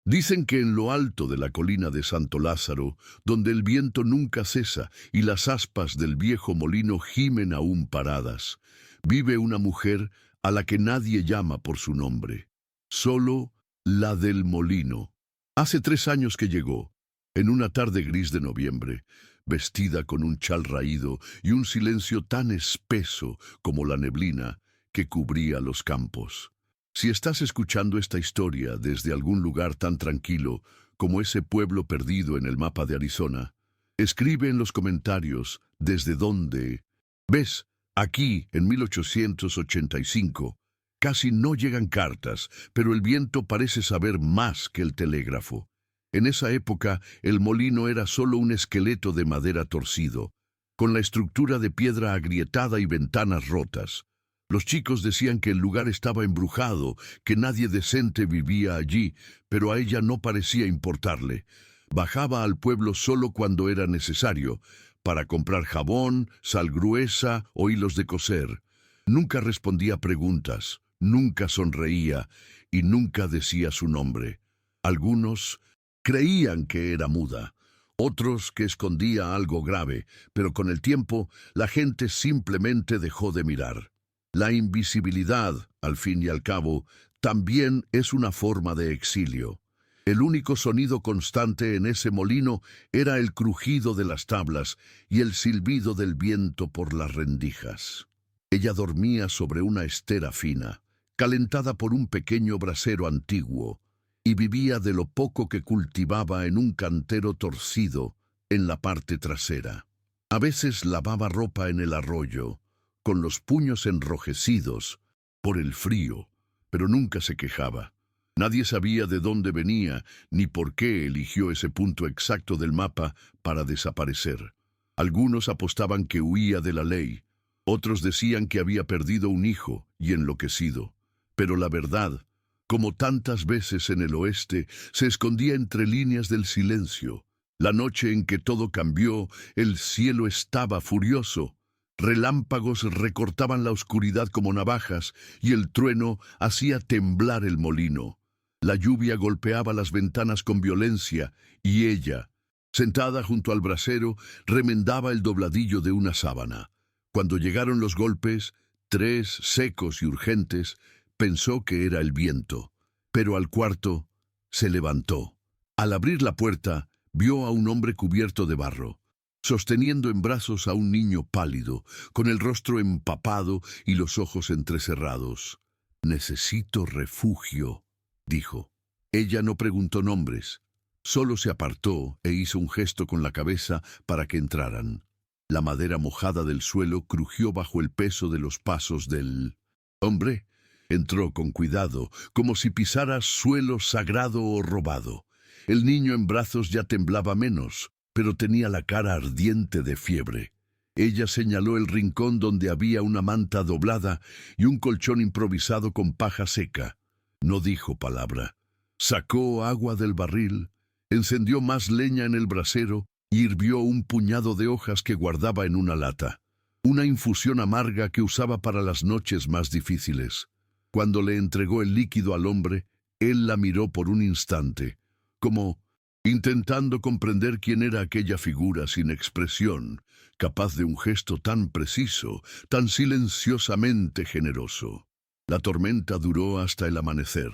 Dicen que en lo alto de la colina de Santo Lázaro, donde el viento nunca cesa y las aspas del viejo molino gimen aún paradas, vive una mujer a la que nadie llama por su nombre, solo la del molino. Hace 3 años que llegó, en una tarde gris de noviembre, vestida con un chal raído y un silencio tan espeso como la neblina que cubría los campos. Si estás escuchando esta historia desde algún lugar tan tranquilo como ese pueblo perdido en el mapa de Arizona, escribe en los comentarios desde dónde. Ves, aquí, en 1885, casi no llegan cartas, pero el viento parece saber más que el telégrafo. En esa época, el molino era solo un esqueleto de madera torcido, con la estructura de piedra agrietada y ventanas rotas. Los chicos decían que el lugar estaba embrujado, que nadie decente vivía allí, pero a ella no parecía importarle. Bajaba al pueblo solo cuando era necesario, para comprar jabón, sal gruesa o hilos de coser. Nunca respondía preguntas, nunca sonreía y nunca decía su nombre. Algunos creían que era muda, otros que escondía algo grave, pero con el tiempo la gente simplemente dejó de mirar. La invisibilidad, al fin y al cabo, también es una forma de exilio. El único sonido constante en ese molino era el crujido de las tablas y el silbido del viento por las rendijas. Ella dormía sobre una estera fina, calentada por un pequeño brasero antiguo, y vivía de lo poco que cultivaba en un cantero torcido en la parte trasera. A veces lavaba ropa en el arroyo, con los puños enrojecidos por el frío, pero nunca se quejaba. Nadie sabía de dónde venía ni por qué eligió ese punto exacto del mapa para desaparecer. Algunos apostaban que huía de la ley, otros decían que había perdido un hijo y enloquecido. Pero la verdad, como tantas veces en el oeste, se escondía entre líneas del silencio. La noche en que todo cambió, el cielo estaba furioso. Relámpagos recortaban la oscuridad como navajas y el trueno hacía temblar el molino. La lluvia golpeaba las ventanas con violencia y ella, sentada junto al brasero, remendaba el dobladillo de una sábana. Cuando llegaron los golpes, 3 secos y urgentes, pensó que era el viento, pero al cuarto se levantó. Al abrir la puerta, vio a un hombre cubierto de barro, sosteniendo en brazos a un niño pálido, con el rostro empapado y los ojos entrecerrados. «Necesito refugio», dijo. Ella no preguntó nombres, solo se apartó e hizo un gesto con la cabeza para que entraran. La madera mojada del suelo crujió bajo el peso de los pasos del hombre. Entró con cuidado, como si pisara suelo sagrado o robado. El niño en brazos ya temblaba menos, pero tenía la cara ardiente de fiebre. Ella señaló el rincón donde había una manta doblada y un colchón improvisado con paja seca. No dijo palabra. Sacó agua del barril, encendió más leña en el brasero y hirvió un puñado de hojas que guardaba en una lata. Una infusión amarga que usaba para las noches más difíciles. Cuando le entregó el líquido al hombre, él la miró por un instante, como intentando comprender quién era aquella figura sin expresión, capaz de un gesto tan preciso, tan silenciosamente generoso. La tormenta duró hasta el amanecer.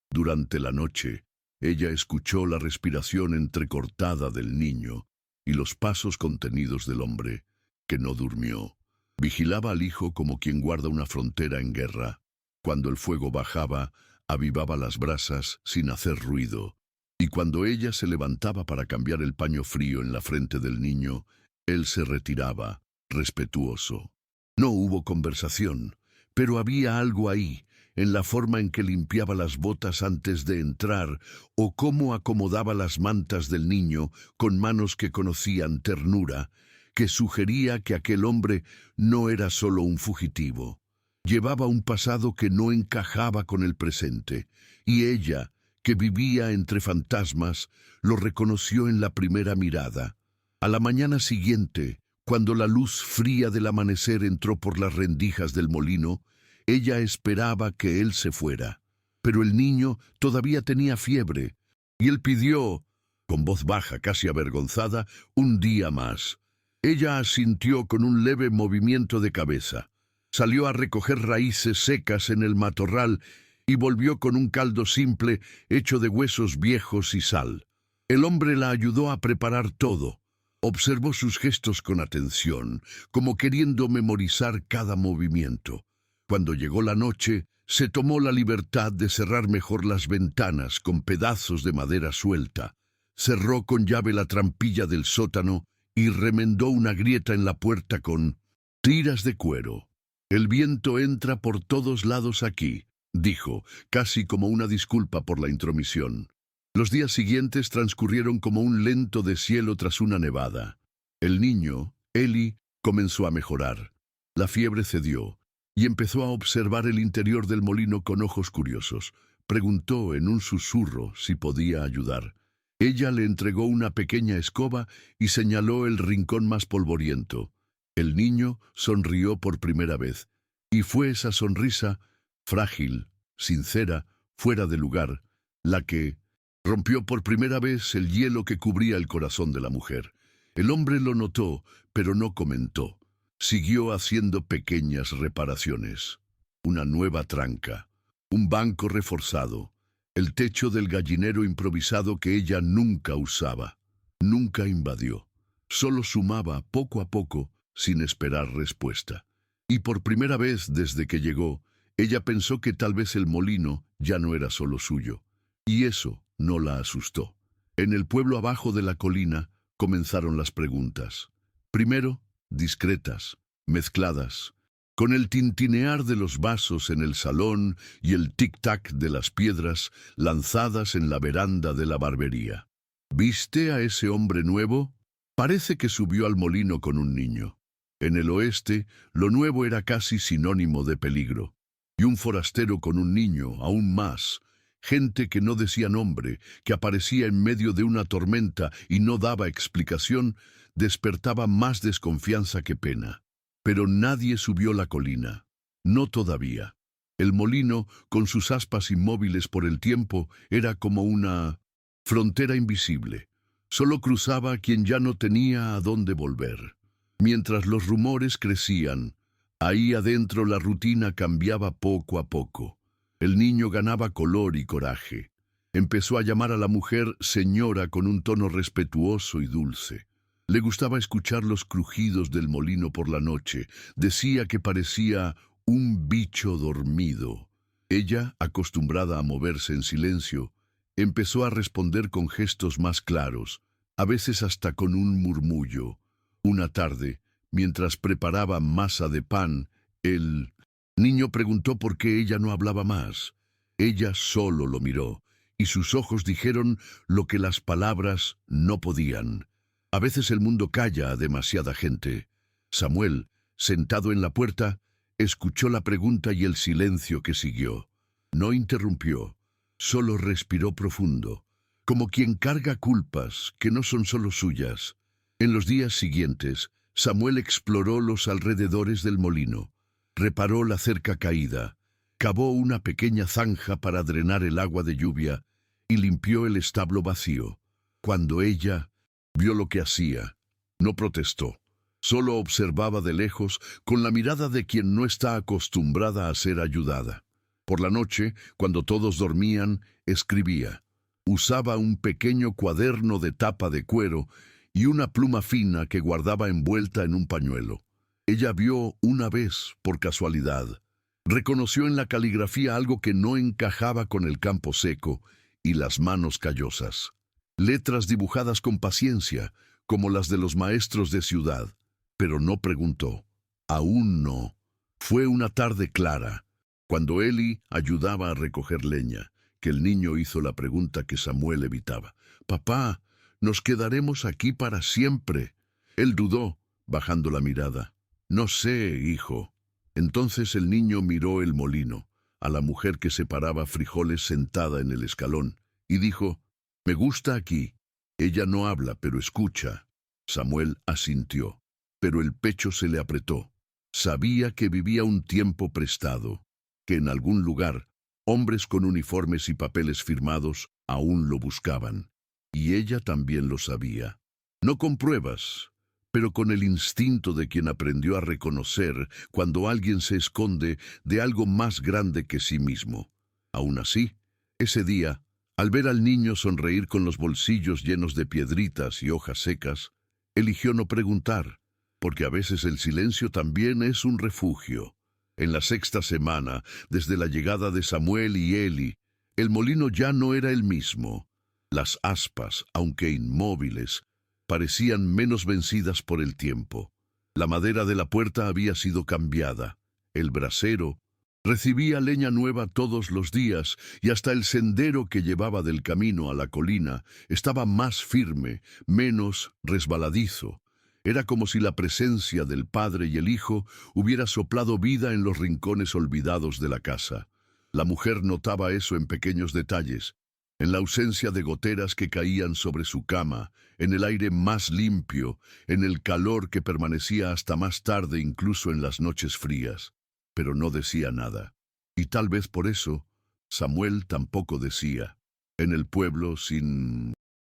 Durante la noche, ella escuchó la respiración entrecortada del niño y los pasos contenidos del hombre, que no durmió. Vigilaba al hijo como quien guarda una frontera en guerra. Cuando el fuego bajaba, avivaba las brasas sin hacer ruido. Y cuando ella se levantaba para cambiar el paño frío en la frente del niño, él se retiraba, respetuoso. No hubo conversación, pero había algo ahí, en la forma en que limpiaba las botas antes de entrar o cómo acomodaba las mantas del niño con manos que conocían ternura, que sugería que aquel hombre no era solo un fugitivo. Llevaba un pasado que no encajaba con el presente, y ella, que vivía entre fantasmas, lo reconoció en la primera mirada. A la mañana siguiente, cuando la luz fría del amanecer entró por las rendijas del molino, ella esperaba que él se fuera. Pero el niño todavía tenía fiebre. Y él pidió, con voz baja, casi avergonzada, un día más. Ella asintió con un leve movimiento de cabeza. Salió a recoger raíces secas en el matorral y volvió con un caldo simple hecho de huesos viejos y sal. El hombre la ayudó a preparar todo. Observó sus gestos con atención, como queriendo memorizar cada movimiento. Cuando llegó la noche, se tomó la libertad de cerrar mejor las ventanas con pedazos de madera suelta. Cerró con llave la trampilla del sótano y remendó una grieta en la puerta con tiras de cuero. «El viento entra por todos lados aquí», dijo, casi como una disculpa por la intromisión. Los días siguientes transcurrieron como un lento deshielo tras una nevada. El niño, Eli, comenzó a mejorar. La fiebre cedió y empezó a observar el interior del molino con ojos curiosos. Preguntó en un susurro si podía ayudar. Ella le entregó una pequeña escoba y señaló el rincón más polvoriento. El niño sonrió por primera vez, y fue esa sonrisa, frágil, sincera, fuera de lugar, la que rompió por primera vez el hielo que cubría el corazón de la mujer. El hombre lo notó, pero no comentó. Siguió haciendo pequeñas reparaciones. Una nueva tranca, un banco reforzado, el techo del gallinero improvisado que ella nunca usaba, nunca invadió. Solo sumaba poco a poco, sin esperar respuesta. Y por primera vez desde que llegó, ella pensó que tal vez el molino ya no era solo suyo. Y eso no la asustó. En el pueblo abajo de la colina comenzaron las preguntas. Primero, discretas, mezcladas, con el tintinear de los vasos en el salón y el tic-tac de las piedras lanzadas en la veranda de la barbería. ¿Viste a ese hombre nuevo? Parece que subió al molino con un niño. En el oeste, lo nuevo era casi sinónimo de peligro. Y un forastero con un niño, aún más. Gente que no decía nombre, que aparecía en medio de una tormenta y no daba explicación, despertaba más desconfianza que pena. Pero nadie subió la colina. No todavía. El molino, con sus aspas inmóviles por el tiempo, era como una frontera invisible. Solo cruzaba a quien ya no tenía a dónde volver. Mientras los rumores crecían, ahí adentro la rutina cambiaba poco a poco. El niño ganaba color y coraje. Empezó a llamar a la mujer señora con un tono respetuoso y dulce. Le gustaba escuchar los crujidos del molino por la noche. Decía que parecía un bicho dormido. Ella, acostumbrada a moverse en silencio, empezó a responder con gestos más claros, a veces hasta con un murmullo. Una tarde, mientras preparaba masa de pan, el niño preguntó por qué ella no hablaba más. Ella solo lo miró, y sus ojos dijeron lo que las palabras no podían. A veces el mundo calla a demasiada gente. Samuel, sentado en la puerta, escuchó la pregunta y el silencio que siguió. No interrumpió, solo respiró profundo, como quien carga culpas que no son solo suyas. En los días siguientes, Samuel exploró los alrededores del molino, reparó la cerca caída, cavó una pequeña zanja para drenar el agua de lluvia y limpió el establo vacío. Cuando ella vio lo que hacía, no protestó, solo observaba de lejos con la mirada de quien no está acostumbrada a ser ayudada. Por la noche, cuando todos dormían, escribía. Usaba un pequeño cuaderno de tapa de cuero y una pluma fina que guardaba envuelta en un pañuelo. Ella vio una vez, por casualidad. Reconoció en la caligrafía algo que no encajaba con el campo seco y las manos callosas. Letras dibujadas con paciencia, como las de los maestros de ciudad. Pero no preguntó. Aún no. Fue una tarde clara, cuando Eli ayudaba a recoger leña, que el niño hizo la pregunta que Samuel evitaba. «Papá, ¿nos quedaremos aquí para siempre?» Él dudó, bajando la mirada. «No sé, hijo». Entonces el niño miró el molino, a la mujer que separaba frijoles sentada en el escalón, y dijo, «Me gusta aquí». Ella no habla, pero escucha. Samuel asintió, pero el pecho se le apretó. Sabía que vivía un tiempo prestado, que en algún lugar, hombres con uniformes y papeles firmados aún lo buscaban, y ella también lo sabía. No con pruebas, pero con el instinto de quien aprendió a reconocer cuando alguien se esconde de algo más grande que sí mismo. Aún así, ese día, al ver al niño sonreír con los bolsillos llenos de piedritas y hojas secas, eligió no preguntar, porque a veces el silencio también es un refugio. En la sexta semana, desde la llegada de Samuel y Eli, el molino ya no era el mismo. Las aspas, aunque inmóviles, parecían menos vencidas por el tiempo. La madera de la puerta había sido cambiada. El brasero recibía leña nueva todos los días y hasta el sendero que llevaba del camino a la colina estaba más firme, menos resbaladizo. Era como si la presencia del padre y el hijo hubiera soplado vida en los rincones olvidados de la casa. La mujer notaba eso en pequeños detalles, en la ausencia de goteras que caían sobre su cama, en el aire más limpio, en el calor que permanecía hasta más tarde incluso en las noches frías. Pero no decía nada. Y tal vez por eso, Samuel tampoco decía. En el pueblo, sin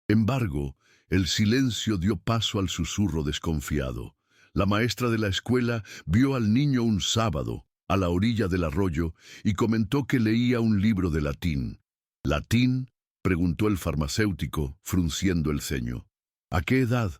embargo, el silencio dio paso al susurro desconfiado. La maestra de la escuela vio al niño un sábado, a la orilla del arroyo, y comentó que leía un libro de latín. ¿Latín?, preguntó el farmacéutico, frunciendo el ceño. ¿A qué edad?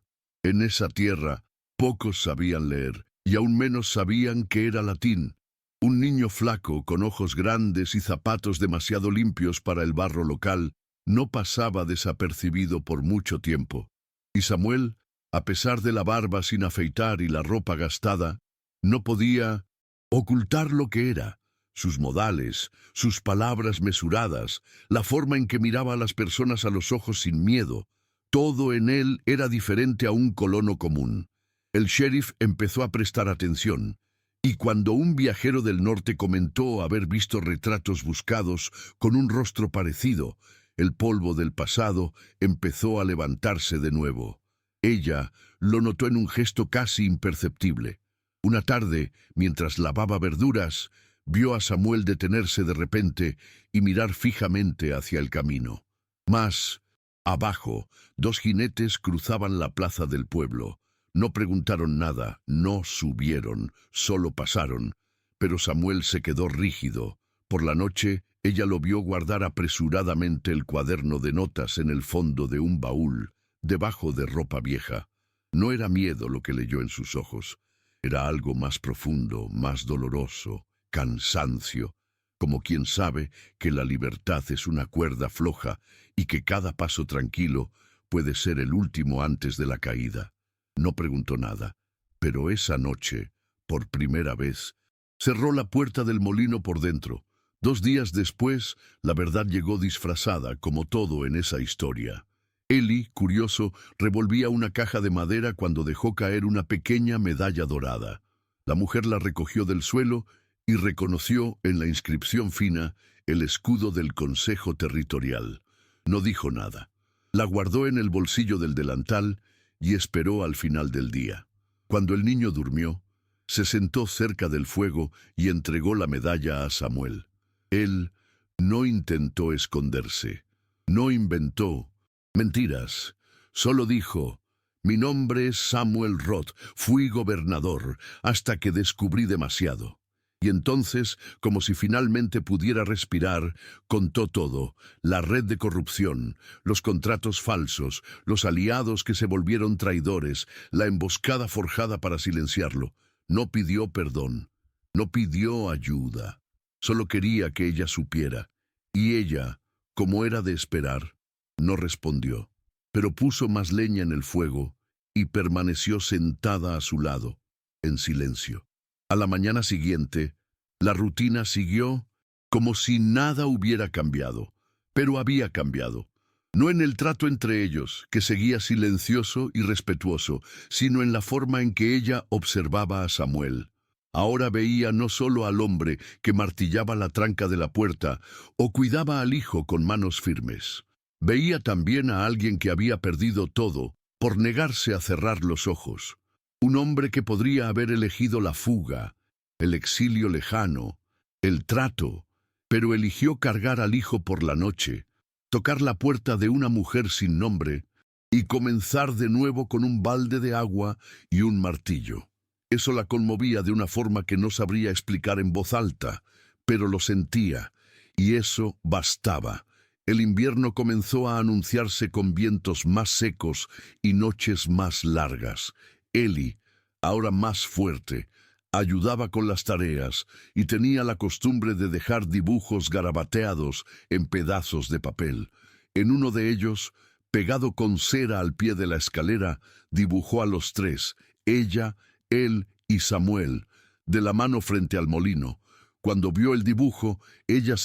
En esa tierra, pocos sabían leer, y aún menos sabían que era latín. Un niño flaco, con ojos grandes y zapatos demasiado limpios para el barro local, no pasaba desapercibido por mucho tiempo. Y Samuel, a pesar de la barba sin afeitar y la ropa gastada, no podía ocultar lo que era. Sus modales, sus palabras mesuradas, la forma en que miraba a las personas a los ojos sin miedo, todo en él era diferente a un colono común. El sheriff empezó a prestar atención, y cuando un viajero del norte comentó haber visto retratos buscados con un rostro parecido, el polvo del pasado empezó a levantarse de nuevo. Ella lo notó en un gesto casi imperceptible. Una tarde, mientras lavaba verduras, vio a Samuel detenerse de repente y mirar fijamente hacia el camino. Más abajo, dos jinetes cruzaban la plaza del pueblo. No preguntaron nada, no subieron, solo pasaron. Pero Samuel se quedó rígido. Por la noche, ella lo vio guardar apresuradamente el cuaderno de notas en el fondo de un baúl, debajo de ropa vieja. No era miedo lo que leyó en sus ojos. Era algo más profundo, más doloroso, cansancio, como quien sabe que la libertad es una cuerda floja y que cada paso tranquilo puede ser el último antes de la caída. No preguntó nada, pero esa noche, por primera vez, cerró la puerta del molino por dentro. 2 días después, la verdad llegó disfrazada, como todo en esa historia. Eli, curioso, revolvía una caja de madera cuando dejó caer una pequeña medalla dorada. La mujer la recogió del suelo y reconoció en la inscripción fina el escudo del Consejo Territorial. No dijo nada. La guardó en el bolsillo del delantal y esperó al final del día. Cuando el niño durmió, se sentó cerca del fuego y entregó la medalla a Samuel. Él no intentó esconderse, no inventó mentiras, solo dijo: «Mi nombre es Samuel Roth, fui gobernador hasta que descubrí demasiado». Y entonces, como si finalmente pudiera respirar, contó todo: la red de corrupción, los contratos falsos, los aliados que se volvieron traidores, la emboscada forjada para silenciarlo. No pidió perdón, no pidió ayuda, solo quería que ella supiera. Y ella, como era de esperar, no respondió, pero puso más leña en el fuego y permaneció sentada a su lado, en silencio. A la mañana siguiente, la rutina siguió como si nada hubiera cambiado, pero había cambiado. No en el trato entre ellos, que seguía silencioso y respetuoso, sino en la forma en que ella observaba a Samuel. Ahora veía no solo al hombre que martillaba la tranca de la puerta o cuidaba al hijo con manos firmes. Veía también a alguien que había perdido todo por negarse a cerrar los ojos. Un hombre que podría haber elegido la fuga, el exilio lejano, el trato, pero eligió cargar al hijo por la noche, tocar la puerta de una mujer sin nombre y comenzar de nuevo con un balde de agua y un martillo. Eso la conmovía de una forma que no sabría explicar en voz alta, pero lo sentía, y eso bastaba. El invierno comenzó a anunciarse con vientos más secos y noches más largas. Eli, ahora más fuerte, ayudaba con las tareas y tenía la costumbre de dejar dibujos garabateados en pedazos de papel. En uno de ellos, pegado con cera al pie de la escalera, dibujó a los tres, ella, él y Samuel, de la mano frente al molino. Cuando vio el dibujo, ella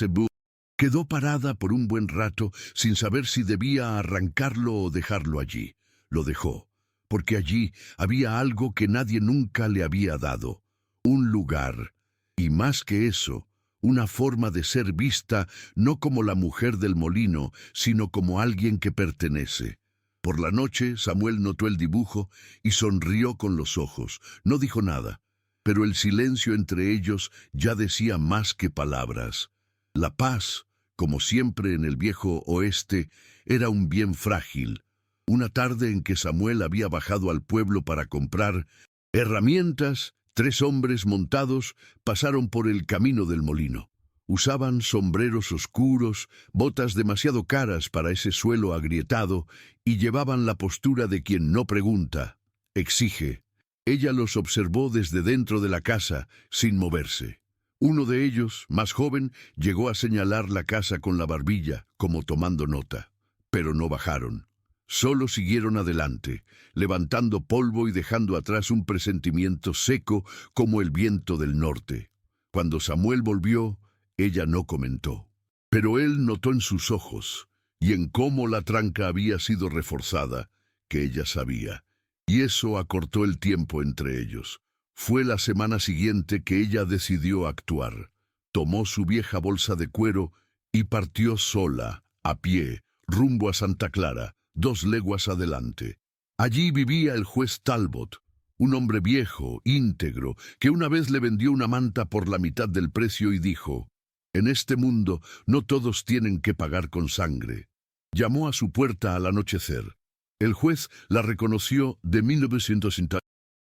quedó parada por un buen rato sin saber si debía arrancarlo o dejarlo allí. Lo dejó, porque allí había algo que nadie nunca le había dado. Un lugar, y más que eso, una forma de ser vista no como la mujer del molino, sino como alguien que pertenece. Por la noche, Samuel notó el dibujo y sonrió con los ojos. No dijo nada, pero el silencio entre ellos ya decía más que palabras. La paz, como siempre en el viejo oeste, era un bien frágil. Una tarde en que Samuel había bajado al pueblo para comprar herramientas, 3 hombres montados pasaron por el camino del molino. Usaban sombreros oscuros, botas demasiado caras para ese suelo agrietado y llevaban la postura de quien no pregunta, exige. Ella los observó desde dentro de la casa, sin moverse. Uno de ellos, más joven, llegó a señalar la casa con la barbilla, como tomando nota. Pero no bajaron. Solo siguieron adelante, levantando polvo y dejando atrás un presentimiento seco como el viento del norte. Cuando Samuel volvió, ella no comentó. Pero él notó en sus ojos, y en cómo la tranca había sido reforzada, que ella sabía. Y eso acortó el tiempo entre ellos. Fue la semana siguiente que ella decidió actuar. Tomó su vieja bolsa de cuero y partió sola, a pie, rumbo a Santa Clara, 2 leguas adelante. Allí vivía el juez Talbot, un hombre viejo, íntegro, que una vez le vendió una manta por la mitad del precio y dijo: «En este mundo no todos tienen que pagar con sangre». Llamó a su puerta al anochecer. El juez la reconoció de 1960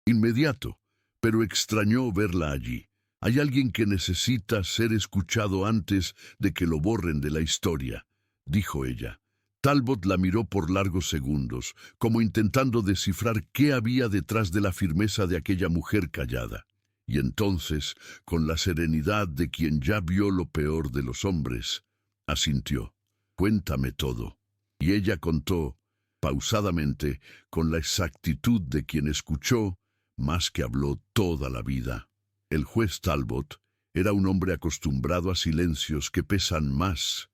inmediato, pero extrañó verla allí. Hay alguien que necesita ser escuchado antes de que lo borren de la historia, dijo ella. Talbot la miró por largos segundos, como intentando descifrar qué había detrás de la firmeza de aquella mujer callada. Y entonces, con la serenidad de quien ya vio lo peor de los hombres, asintió. «Cuéntame todo». Y ella contó, pausadamente, con la exactitud de quien escuchó, más que habló toda la vida. El juez Talbot era un hombre acostumbrado a silencios que pesan más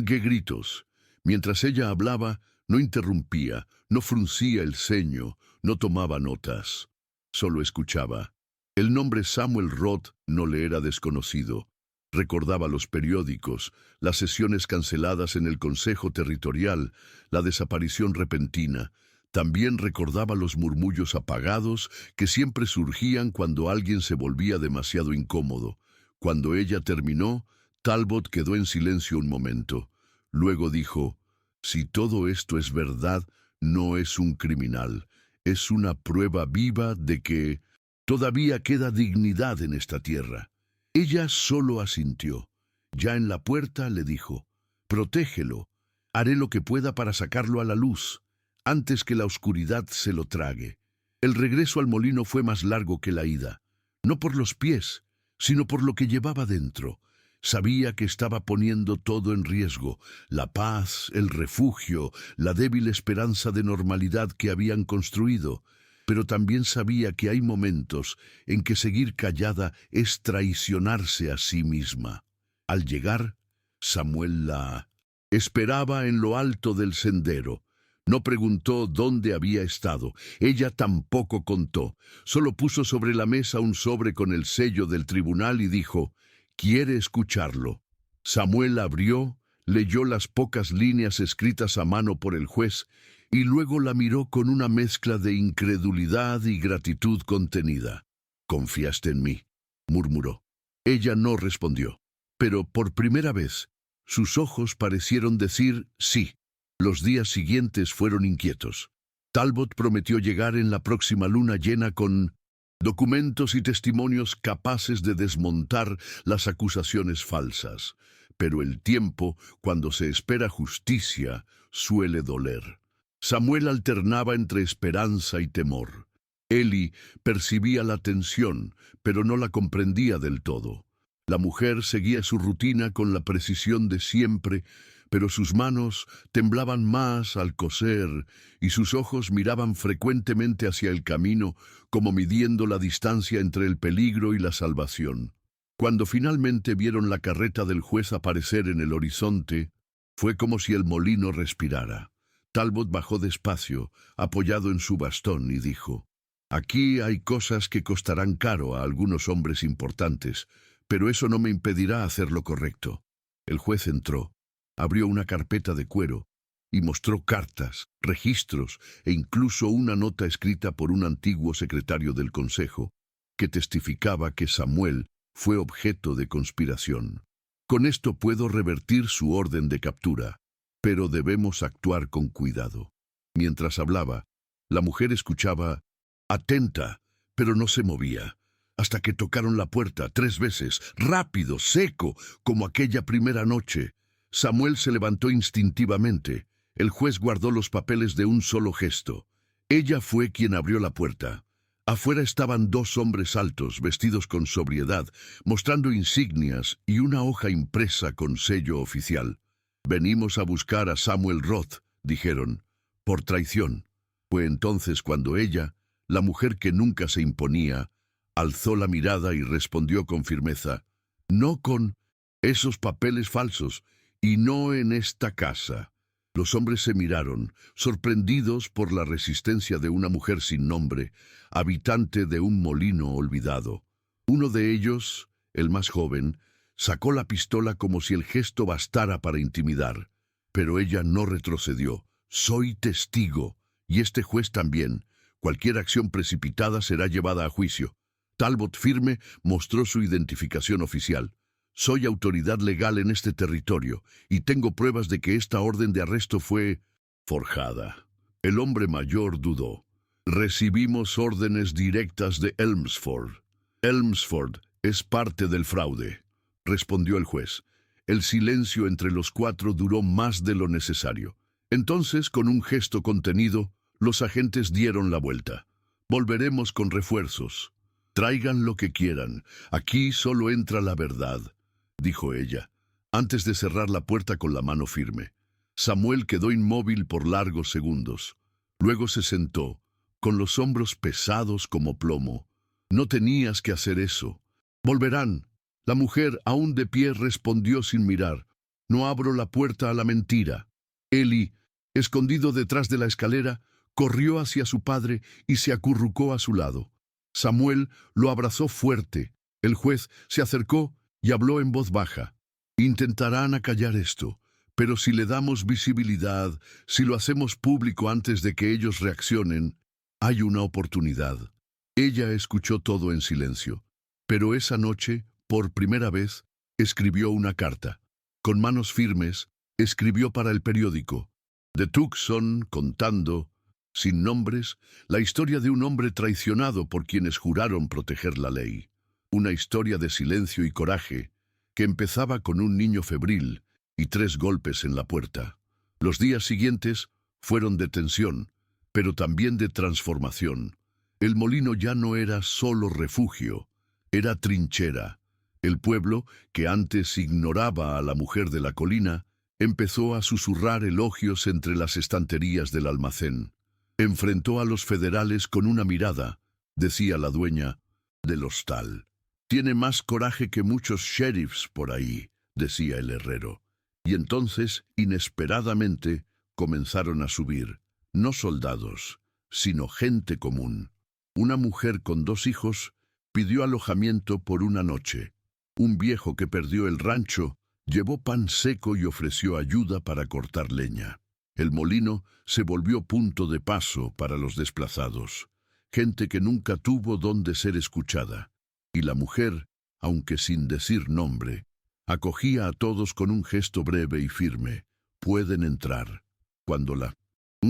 que gritos. Mientras ella hablaba, no interrumpía, no fruncía el ceño, no tomaba notas. Solo escuchaba. El nombre Samuel Roth no le era desconocido. Recordaba los periódicos, las sesiones canceladas en el Consejo Territorial, la desaparición repentina. También recordaba los murmullos apagados que siempre surgían cuando alguien se volvía demasiado incómodo. Cuando ella terminó, Talbot quedó en silencio un momento. Luego dijo: «Si todo esto es verdad, no es un criminal. Es una prueba viva de que todavía queda dignidad en esta tierra». Ella solo asintió. Ya en la puerta le dijo: «Protégelo. Haré lo que pueda para sacarlo a la luz, antes que la oscuridad se lo trague». El regreso al molino fue más largo que la ida, no por los pies, sino por lo que llevaba dentro. Sabía que estaba poniendo todo en riesgo, la paz, el refugio, la débil esperanza de normalidad que habían construido, pero también sabía que hay momentos en que seguir callada es traicionarse a sí misma. Al llegar, Samuel la esperaba en lo alto del sendero. No preguntó dónde había estado, ella tampoco contó, solo puso sobre la mesa un sobre con el sello del tribunal y dijo: «¿Quiere escucharlo?». Samuel abrió, leyó las pocas líneas escritas a mano por el juez y luego la miró con una mezcla de incredulidad y gratitud contenida. «¿Confiaste en mí?», murmuró. Ella no respondió, pero por primera vez Sus ojos parecieron decir sí. Los días siguientes fueron inquietos. Talbot prometió llegar en la próxima luna llena con documentos y testimonios capaces de desmontar las acusaciones falsas. Pero el tiempo, cuando se espera justicia, suele doler. Samuel alternaba entre esperanza y temor. Eli percibía la tensión, pero no la comprendía del todo. La mujer seguía su rutina con la precisión de siempre, pero sus manos temblaban más al coser y sus ojos miraban frecuentemente hacia el camino, como midiendo la distancia entre el peligro y la salvación. Cuando finalmente vieron la carreta del juez aparecer en el horizonte, fue como si el molino respirara. Talbot bajó despacio, apoyado en su bastón, y dijo: «Aquí hay cosas que costarán caro a algunos hombres importantes, pero eso no me impedirá hacer lo correcto». El juez entró, abrió una carpeta de cuero y mostró cartas, registros e incluso una nota escrita por un antiguo secretario del Consejo que testificaba que Samuel fue objeto de conspiración. «Con esto puedo revertir su orden de captura, pero debemos actuar con cuidado». Mientras hablaba, la mujer escuchaba, atenta, pero no se movía, hasta que tocaron la puerta 3 veces, rápido, seco, como aquella primera noche. Samuel se levantó instintivamente. El juez guardó los papeles de un solo gesto. Ella fue quien abrió la puerta. Afuera estaban 2 hombres altos, vestidos con sobriedad, mostrando insignias y una hoja impresa con sello oficial. «Venimos a buscar a Samuel Roth», dijeron, «por traición». Fue entonces cuando ella, la mujer que nunca se imponía, alzó la mirada y respondió con firmeza: «No con esos papeles falsos, y no en esta casa». Los hombres se miraron, sorprendidos por la resistencia de una mujer sin nombre, habitante de un molino olvidado. Uno de ellos, el más joven, sacó la pistola como si el gesto bastara para intimidar. Pero ella no retrocedió. «Soy testigo, y este juez también. Cualquier acción precipitada será llevada a juicio». Talbot, firme, mostró su identificación oficial. «Soy autoridad legal en este territorio, y tengo pruebas de que esta orden de arresto fue forjada». El hombre mayor dudó. «Recibimos órdenes directas de Elmsford». «Elmsford es parte del fraude», respondió el juez. El silencio entre los 4 duró más de lo necesario. Entonces, con un gesto contenido, los agentes dieron la vuelta. «Volveremos con refuerzos. Traigan lo que quieran. Aquí solo entra la verdad», dijo ella, antes de cerrar la puerta con la mano firme. Samuel quedó inmóvil por largos segundos. Luego se sentó, con los hombros pesados como plomo. «No tenías que hacer eso». «Volverán». La mujer, aún de pie, respondió sin mirar. «No abro la puerta a la mentira». Eli, escondido detrás de la escalera, corrió hacia su padre y se acurrucó a su lado. Samuel lo abrazó fuerte. El juez se acercó y habló en voz baja. «Intentarán acallar esto, pero si le damos visibilidad, si lo hacemos público antes de que ellos reaccionen, hay una oportunidad». Ella escuchó todo en silencio, pero esa noche, por primera vez, escribió una carta. Con manos firmes, escribió para el periódico. De Tucson, contando, sin nombres, la historia de un hombre traicionado por quienes juraron proteger la ley. Una historia de silencio y coraje, que empezaba con un niño febril y 3 golpes en la puerta. Los días siguientes fueron de tensión, pero también de transformación. El molino ya no era solo refugio, era trinchera. El pueblo, que antes ignoraba a la mujer de la colina, empezó a susurrar elogios entre las estanterías del almacén. Enfrentó a los federales con una mirada, decía la dueña del hostal. «Tiene más coraje que muchos sheriffs por ahí», decía el herrero. Y entonces, inesperadamente, comenzaron a subir, no soldados, sino gente común. Una mujer con 2 hijos pidió alojamiento por una noche. Un viejo que perdió el rancho llevó pan seco y ofreció ayuda para cortar leña. El molino se volvió punto de paso para los desplazados, gente que nunca tuvo dónde ser escuchada. Y la mujer, aunque sin decir nombre, Acogía a todos con un gesto breve y firme. Pueden entrar. Cuando la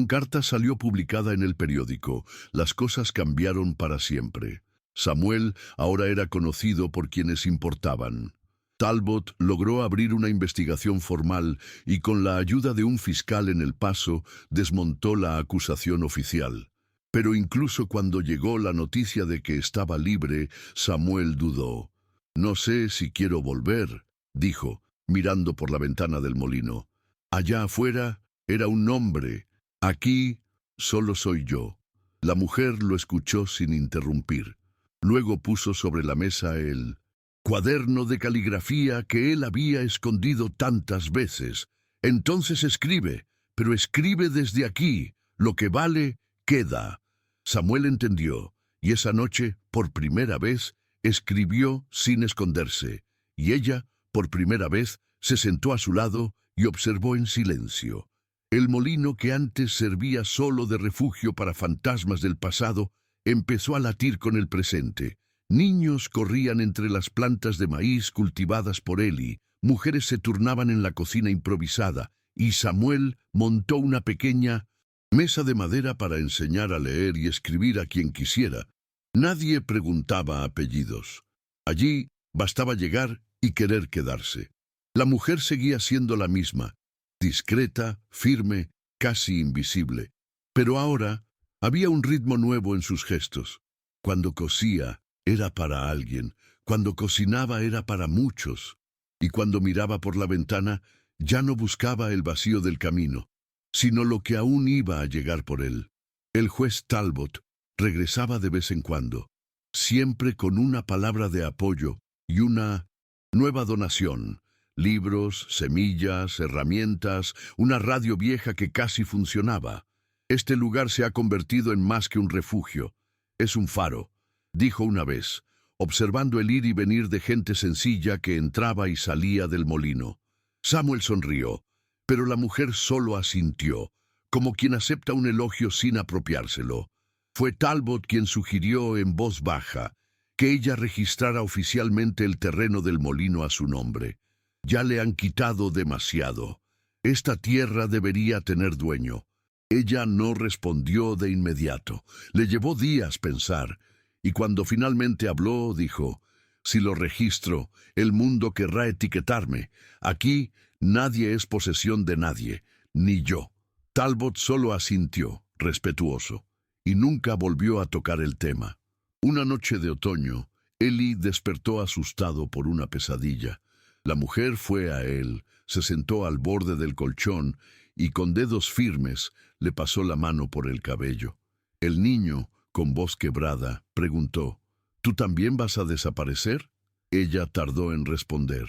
carta salió publicada en el periódico, las cosas cambiaron para siempre. Samuel ahora era conocido por quienes importaban. Talbot logró abrir una investigación formal y con la ayuda de un fiscal en El Paso desmontó la acusación oficial. Pero incluso cuando llegó la noticia de que estaba libre, Samuel dudó. «No sé si quiero volver», dijo, mirando por la ventana del molino. «Allá afuera era un hombre. Aquí solo soy yo». La mujer lo escuchó sin interrumpir. Luego puso sobre la mesa el cuaderno de caligrafía que él había escondido tantas veces. «Entonces escribe, pero escribe desde aquí. Lo que vale, queda». Samuel entendió, y esa noche, por primera vez, escribió sin esconderse, y ella, por primera vez, se sentó a su lado y observó en silencio. El molino que antes servía solo de refugio para fantasmas del pasado, empezó a latir con el presente. Niños corrían entre las plantas de maíz cultivadas por Eli, mujeres se turnaban en la cocina improvisada, y Samuel montó una pequeña mesa de madera para enseñar a leer y escribir a quien quisiera. Nadie preguntaba apellidos. Allí bastaba llegar y querer quedarse. La mujer seguía siendo la misma, discreta, firme, casi invisible. Pero ahora había un ritmo nuevo en sus gestos. Cuando cosía, era para alguien. Cuando cocinaba, era para muchos. Y cuando miraba por la ventana, ya no buscaba el vacío del camino, sino lo que aún iba a llegar por él. El juez Talbot regresaba de vez en cuando, siempre con una palabra de apoyo y una nueva donación. Libros, semillas, herramientas, una radio vieja que casi funcionaba. «Este lugar se ha convertido en más que un refugio. Es un faro», dijo una vez, observando el ir y venir de gente sencilla que entraba y salía del molino. Samuel sonrió, pero la mujer solo asintió, como quien acepta un elogio sin apropiárselo. Fue Talbot quien sugirió en voz baja que ella registrara oficialmente el terreno del molino a su nombre. «Ya le han quitado demasiado. Esta tierra debería tener dueño». Ella no respondió de inmediato. Le llevó días pensar, y cuando finalmente habló, dijo: «Si lo registro, el mundo querrá etiquetarme. Aquí nadie es posesión de nadie, ni yo». Talbot solo asintió, respetuoso, y nunca volvió a tocar el tema. Una noche de otoño, Eli despertó asustado por una pesadilla. La mujer fue a él, se sentó al borde del colchón y con dedos firmes le pasó la mano por el cabello. El niño, con voz quebrada, preguntó: «¿Tú también vas a desaparecer?». Ella tardó en responder.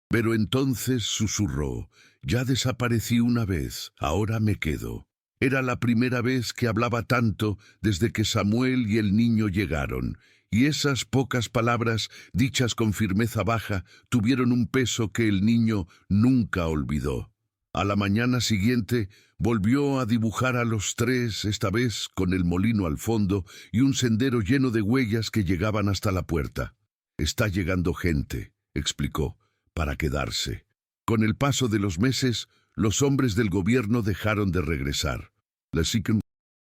Pero entonces susurró: «Ya desaparecí una vez, ahora me quedo». Era la primera vez que hablaba tanto desde que Samuel y el niño llegaron, y esas pocas palabras, dichas con firmeza baja, tuvieron un peso que el niño nunca olvidó. A la mañana siguiente volvió a dibujar a los tres, esta vez con el molino al fondo y un sendero lleno de huellas que llegaban hasta la puerta. «Está llegando gente», explicó, «para quedarse». Con el paso de los meses, los hombres del gobierno dejaron de regresar. La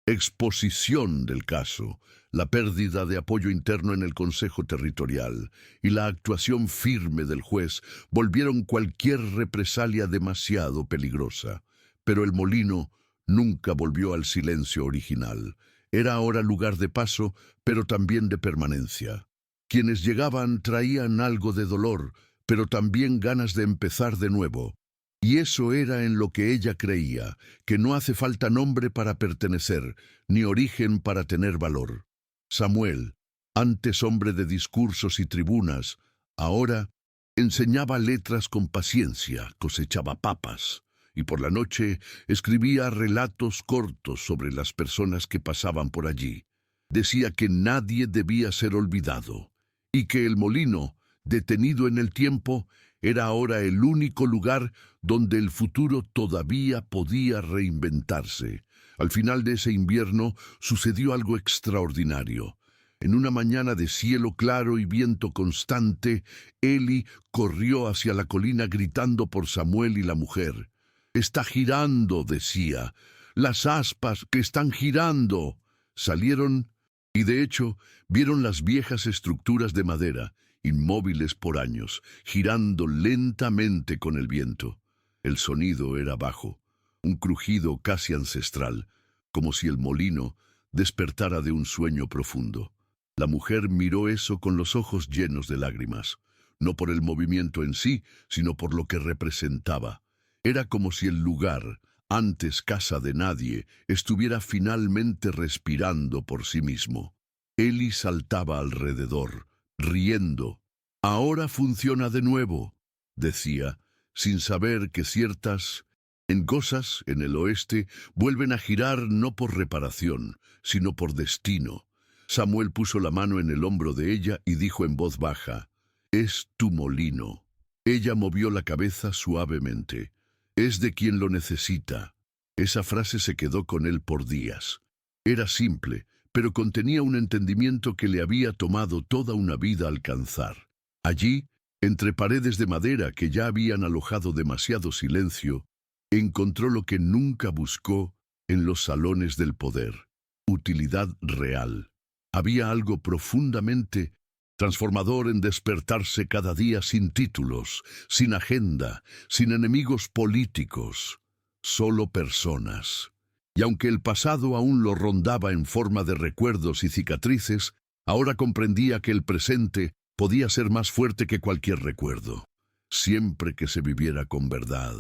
exposición del caso, la pérdida de apoyo interno en el Consejo Territorial y la actuación firme del juez volvieron cualquier represalia demasiado peligrosa. Pero el molino nunca volvió al silencio original. Era ahora lugar de paso, pero también de permanencia. Quienes llegaban traían algo de dolor, pero también ganas de empezar de nuevo. Y eso era en lo que ella creía, que no hace falta nombre para pertenecer, ni origen para tener valor. Samuel, antes hombre de discursos y tribunas, ahora enseñaba letras con paciencia, cosechaba papas, y por la noche escribía relatos cortos sobre las personas que pasaban por allí. Decía que nadie debía ser olvidado, y que el molino, detenido en el tiempo, era ahora el único lugar donde el futuro todavía podía reinventarse. Al final de ese invierno sucedió algo extraordinario. En una mañana de cielo claro y viento constante, Eli corrió hacia la colina gritando por Samuel y la mujer. «Está girando», decía. «Las aspas que están girando». Salieron y de hecho vieron las viejas estructuras de madera, inmóviles por años, girando lentamente con el viento. El sonido era bajo, un crujido casi ancestral, como si el molino despertara de un sueño profundo. La mujer miró eso con los ojos llenos de lágrimas, no por el movimiento en sí, sino por lo que representaba. Era como si el lugar, antes casa de nadie, estuviera finalmente respirando por sí mismo. Eli saltaba alrededor, riendo. «Ahora funciona de nuevo», decía, sin saber que ciertas cosas en el oeste vuelven a girar no por reparación, sino por destino. Samuel puso la mano en el hombro de ella y dijo en voz baja: «Es tu molino». Ella movió la cabeza suavemente. «Es de quien lo necesita». Esa frase se quedó con él por días. Era simple, pero contenía un entendimiento que le había tomado toda una vida alcanzar. Allí, entre paredes de madera que ya habían alojado demasiado silencio, encontró lo que nunca buscó en los salones del poder: utilidad real. Había algo profundamente transformador en despertarse cada día sin títulos, sin agenda, sin enemigos políticos, solo personas. Y aunque el pasado aún lo rondaba en forma de recuerdos y cicatrices, ahora comprendía que el presente podía ser más fuerte que cualquier recuerdo, siempre que se viviera con verdad.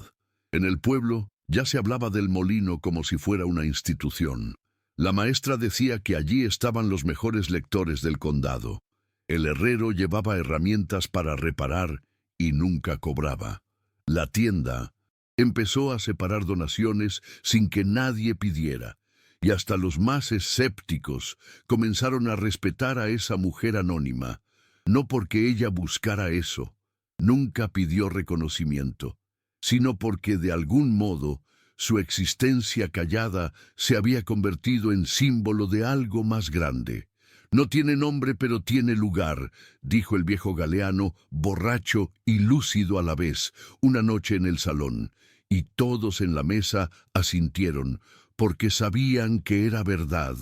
En el pueblo ya se hablaba del molino como si fuera una institución. La maestra decía que allí estaban los mejores lectores del condado. El herrero llevaba herramientas para reparar y nunca cobraba. La tienda empezó a separar donaciones sin que nadie pidiera, y hasta los más escépticos comenzaron a respetar a esa mujer anónima, no porque ella buscara eso, nunca pidió reconocimiento, sino porque de algún modo su existencia callada se había convertido en símbolo de algo más grande. «No tiene nombre, pero tiene lugar», dijo el viejo Galeano, borracho y lúcido a la vez, una noche en el salón, y todos en la mesa asintieron, porque sabían que era verdad.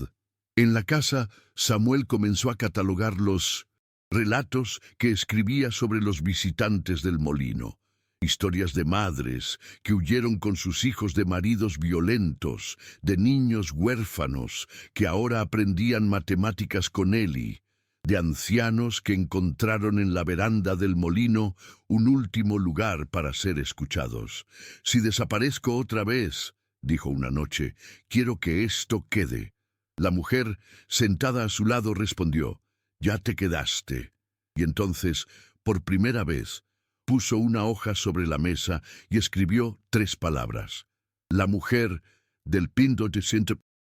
En la casa, Samuel comenzó a catalogar los relatos que escribía sobre los visitantes del molino. Historias de madres que huyeron con sus hijos de maridos violentos, de niños huérfanos que ahora aprendían matemáticas con Eli, de ancianos que encontraron en la veranda del molino un último lugar para ser escuchados. «Si desaparezco otra vez», dijo una noche, «quiero que esto quede». La mujer, sentada a su lado, respondió: «Ya te quedaste». Y entonces, por primera vez, puso una hoja sobre la mesa y escribió 3 palabras: «La mujer del Pinto de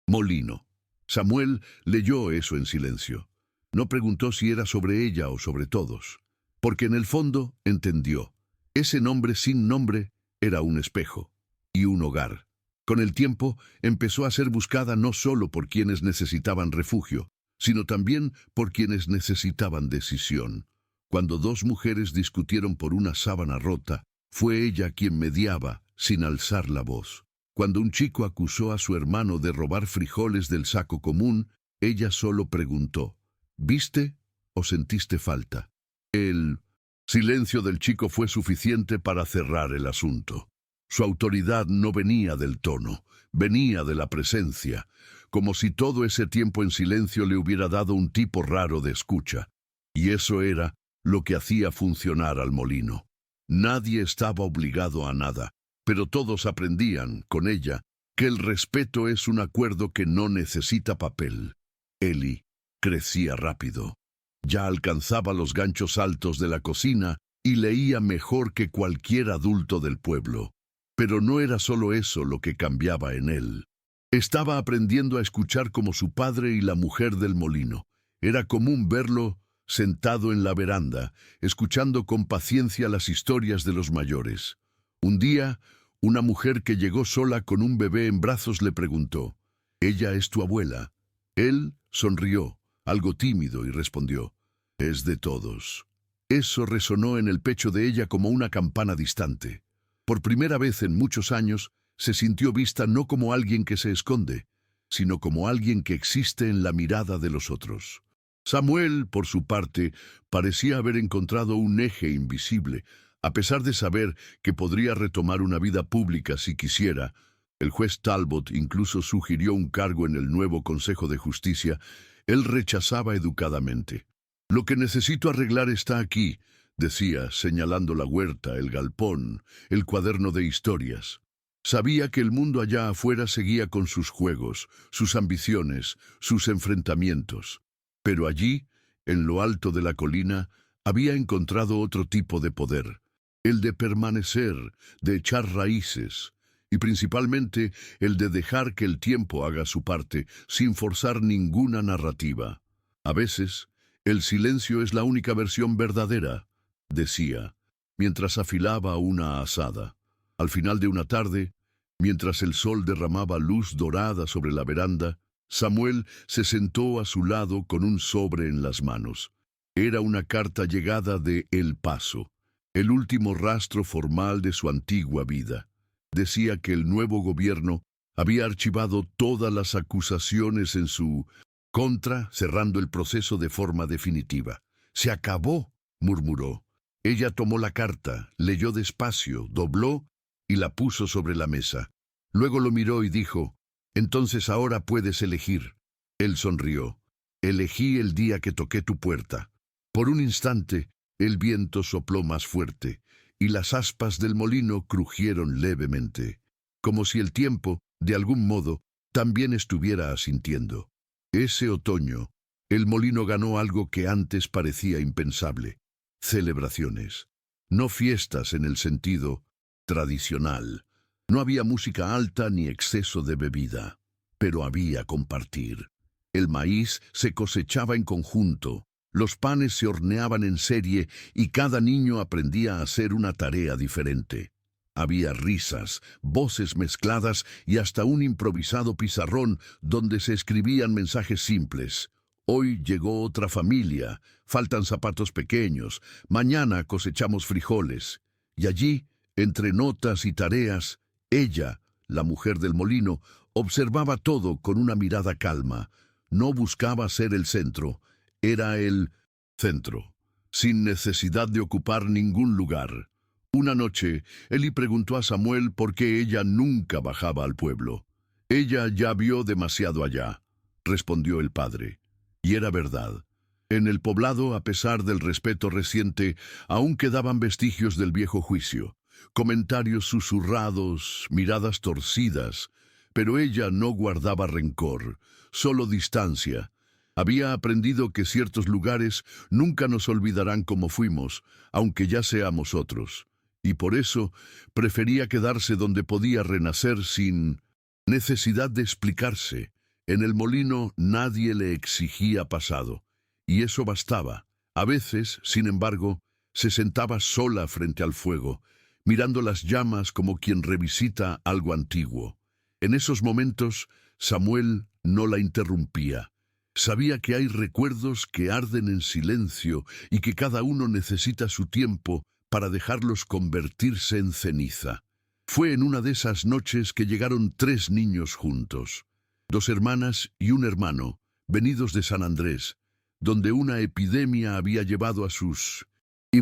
Molino». Samuel leyó eso en silencio. No preguntó si era sobre ella o sobre todos, porque en el fondo entendió. Ese nombre sin nombre era un espejo y un hogar. Con el tiempo empezó a ser buscada no solo por quienes necesitaban refugio, sino también por quienes necesitaban decisión. Cuando 2 mujeres discutieron por una sábana rota, fue ella quien mediaba, sin alzar la voz. Cuando un chico acusó a su hermano de robar frijoles del saco común, ella solo preguntó: «¿Viste o sentiste falta?». El silencio del chico fue suficiente para cerrar el asunto. Su autoridad no venía del tono, venía de la presencia, como si todo ese tiempo en silencio le hubiera dado un tipo raro de escucha. Y eso era lo que hacía funcionar al molino. Nadie estaba obligado a nada, pero todos aprendían, con ella, que el respeto es un acuerdo que no necesita papel. Eli crecía rápido. Ya alcanzaba los ganchos altos de la cocina y leía mejor que cualquier adulto del pueblo. Pero no era solo eso lo que cambiaba en él. Estaba aprendiendo a escuchar como su padre y la mujer del molino. Era común verlo sentado en la veranda, escuchando con paciencia las historias de los mayores. Un día, una mujer que llegó sola con un bebé en brazos le preguntó: «¿Ella es tu abuela?». Él sonrió, algo tímido, y respondió: «Es de todos». Eso resonó en el pecho de ella como una campana distante. Por primera vez en muchos años, se sintió vista no como alguien que se esconde, sino como alguien que existe en la mirada de los otros. Samuel, por su parte, parecía haber encontrado un eje invisible. A pesar de saber que podría retomar una vida pública si quisiera, el juez Talbot incluso sugirió un cargo en el nuevo Consejo de Justicia. Él rechazaba educadamente. «Lo que necesito arreglar está aquí», decía, señalando la huerta, el galpón, el cuaderno de historias. Sabía que el mundo allá afuera seguía con sus juegos, sus ambiciones, sus enfrentamientos. Pero allí, en lo alto de la colina, había encontrado otro tipo de poder, el de permanecer, de echar raíces, y principalmente el de dejar que el tiempo haga su parte sin forzar ninguna narrativa. A veces, el silencio es la única versión verdadera, decía, mientras afilaba una azada. Al final de una tarde, mientras el sol derramaba luz dorada sobre la veranda, Samuel se sentó a su lado con un sobre en las manos. Era una carta llegada de El Paso, el último rastro formal de su antigua vida. Decía que el nuevo gobierno había archivado todas las acusaciones en su contra, cerrando el proceso de forma definitiva. «Se acabó», murmuró. Ella tomó la carta, leyó despacio, dobló y la puso sobre la mesa. Luego lo miró y dijo: «Entonces ahora puedes elegir». Él sonrió. «Elegí el día que toqué tu puerta». Por un instante, el viento sopló más fuerte, y las aspas del molino crujieron levemente, como si el tiempo, de algún modo, también estuviera asintiendo. Ese otoño, el molino ganó algo que antes parecía impensable: celebraciones. No fiestas en el sentido tradicional. No había música alta ni exceso de bebida, pero había compartir. El maíz se cosechaba en conjunto, los panes se horneaban en serie y cada niño aprendía a hacer una tarea diferente. Había risas, voces mezcladas y hasta un improvisado pizarrón donde se escribían mensajes simples. «Hoy llegó otra familia, faltan zapatos pequeños, mañana cosechamos frijoles». Y allí, entre notas y tareas, ella, la mujer del molino, observaba todo con una mirada calma. No buscaba ser el centro, era el centro, sin necesidad de ocupar ningún lugar. Una noche, Eli preguntó a Samuel por qué ella nunca bajaba al pueblo. «Ella ya vio demasiado allá», respondió el padre. Y era verdad. En el poblado, a pesar del respeto reciente, aún quedaban vestigios del viejo juicio. Comentarios susurrados, miradas torcidas, pero ella no guardaba rencor, solo distancia. Había aprendido que ciertos lugares nunca nos olvidarán cómo fuimos, aunque ya seamos otros, y por eso prefería quedarse donde podía renacer sin necesidad de explicarse. En el molino nadie le exigía pasado, y eso bastaba. A veces, sin embargo, se sentaba sola frente al fuego, mirando las llamas como quien revisita algo antiguo. En esos momentos, Samuel no la interrumpía. Sabía que hay recuerdos que arden en silencio y que cada uno necesita su tiempo para dejarlos convertirse en ceniza. Fue en una de esas noches que llegaron 3 niños juntos, 2 hermanas y un hermano, venidos de San Andrés, donde una epidemia había llevado a sus